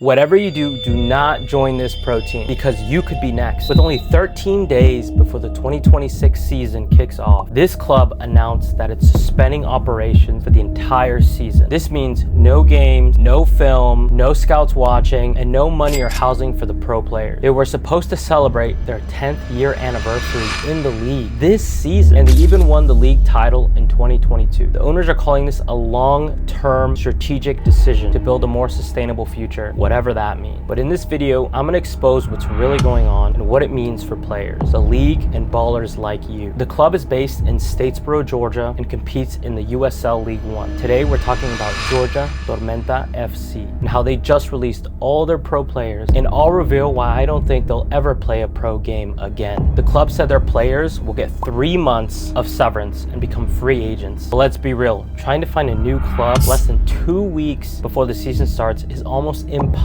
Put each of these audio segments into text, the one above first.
Whatever you do, do not join this pro team because you could be next. With only 13 days before the 2026 season kicks off, this club announced that it's suspending operations for the entire season. This means no games, no film, no scouts watching, and no money or housing for the pro players. They were supposed to celebrate their 10th year anniversary in the league this season, and they even won the league title in 2022. The owners are calling this a long-term strategic decision to build a more sustainable future, whatever that means. But in this video, I'm going to expose what's really going on and what it means for players, the league, and ballers like you. The club is based in Statesboro, Georgia, and competes in the USL League One. Today, we're talking about Georgia Tormenta FC and how they just released all their pro players, and I'll reveal why I don't think they'll ever play a pro game again. The club said their players will get 3 months of severance and become free agents. But let's be real, trying to find a new club less than 2 weeks before the season starts is almost impossible.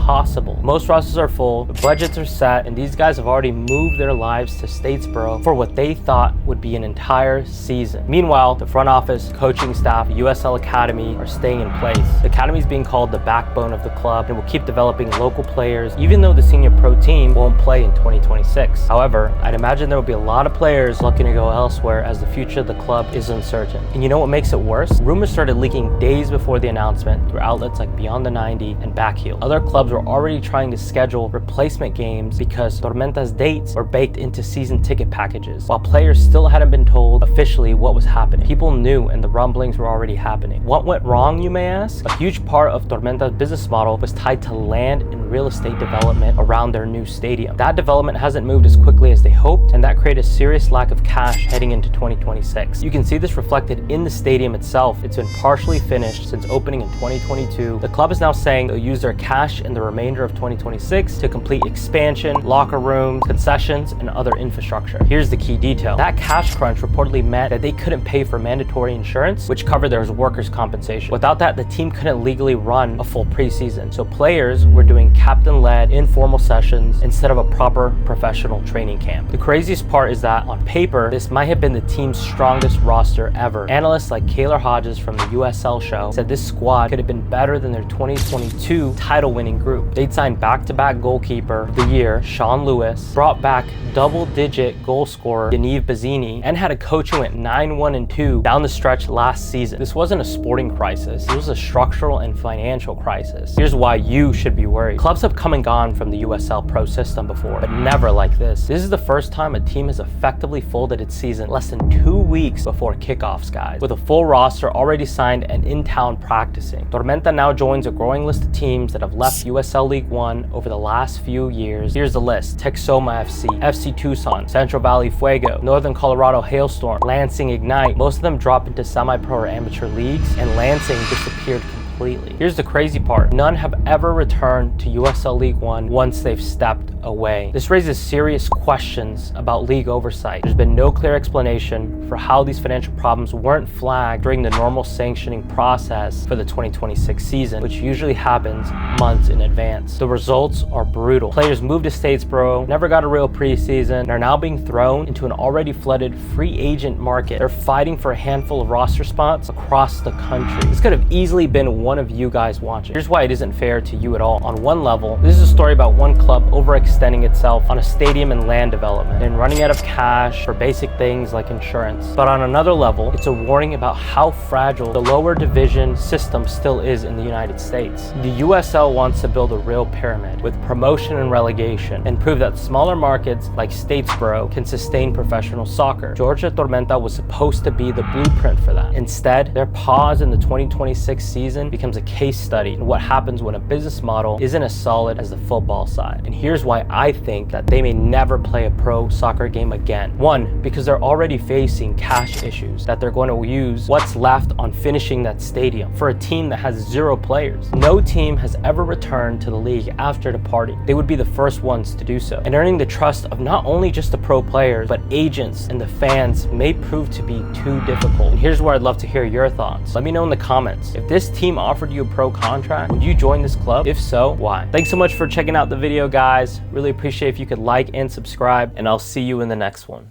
Most rosters are full, the budgets are set, and these guys have already moved their lives to Statesboro for what they thought would be an entire season. Meanwhile, the front office, coaching staff, USL Academy are staying in place. The Academy is being called the backbone of the club and will keep developing local players even though the senior pro team won't play in 2026. However, I'd imagine there will be a lot of players looking to go elsewhere as the future of the club is uncertain. And you know what makes it worse? Rumors started leaking days before the announcement through outlets like Beyond the 90 and Backheel. Other clubs were already trying to schedule replacement games because Tormenta's dates were baked into season ticket packages, while players still hadn't been told officially what was happening. People knew and the rumblings were already happening. What went wrong, you may ask? A huge part of Tormenta's business model was tied to land and real estate development around their new stadium. That development hasn't moved as quickly as they hoped, and that created a serious lack of cash heading into 2026. You can see this reflected in the stadium itself. It's been partially finished since opening in 2022. The club is now saying they'll use their cash in the remainder of 2026 to complete expansion, locker rooms, concessions, and other infrastructure. Here's the key detail. That cash crunch reportedly meant that they couldn't pay for mandatory insurance, which covered their workers' compensation. Without that, the team couldn't legally run a full preseason. So players were doing captain-led informal sessions instead of a proper professional training camp. The craziest part is that on paper, this might have been the team's strongest roster ever. Analysts like Kaylor Hodges from the USL show said this squad could have been better than their 2022 title-winning group. They'd signed back-to-back goalkeeper of the year, Sean Lewis, brought back double-digit goal scorer, Yaniv Bazzini, and had a coach who went 9-1-2 down the stretch last season. This wasn't a sporting crisis. It was a structural and financial crisis. Here's why you should be worried. Clubs have come and gone from the USL Pro system before, but never like this. This is the first time a team has effectively folded its season less than 2 weeks before kickoffs, guys, with a full roster already signed and in town practicing. Tormenta now joins a growing list of teams that have left USL League One over the last few years. Here's the list: Texoma FC, FC Tucson, Central Valley Fuego, Northern Colorado Hailstorm, Lansing Ignite. Most of them drop into semi-pro or amateur leagues, and Lansing disappeared completely. Here's the crazy part: none have ever returned to USL League One once they've stepped away. This raises serious questions about league oversight. There's been no clear explanation for how these financial problems weren't flagged during the normal sanctioning process for the 2026 season, which usually happens months in advance. The results are brutal. Players moved to Statesboro, never got a real preseason, and are now being thrown into an already flooded free agent market. They're fighting for a handful of roster spots across the country. This could have easily been one of you guys watching. Here's why it isn't fair to you at all. On one level, this is a story about one club overextending itself on a stadium and land development and running out of cash for basic things like insurance. But on another level, it's a warning about how fragile the lower division system still is in the United States. The USL wants to build a real pyramid with promotion and relegation and prove that smaller markets like Statesboro can sustain professional soccer. Georgia Tormenta was supposed to be the blueprint for that. Instead, their pause in the 2026 season becomes a case study in what happens when a business model isn't as solid as the football side. And here's why I think that they may never play a pro soccer game again. One, because they're already facing cash issues that they're going to use what's left on finishing that stadium for a team that has 0 players. No team has ever returned to the league after departing. They would be the first ones to do so. And earning the trust of not only just the pro players, but agents and the fans may prove to be too difficult. And here's where I'd love to hear your thoughts. Let me know in the comments. If this team offered you a pro contract, would you join this club? If so, why? Thanks so much for checking out the video, guys. Really appreciate if you could like and subscribe, and I'll see you in the next one.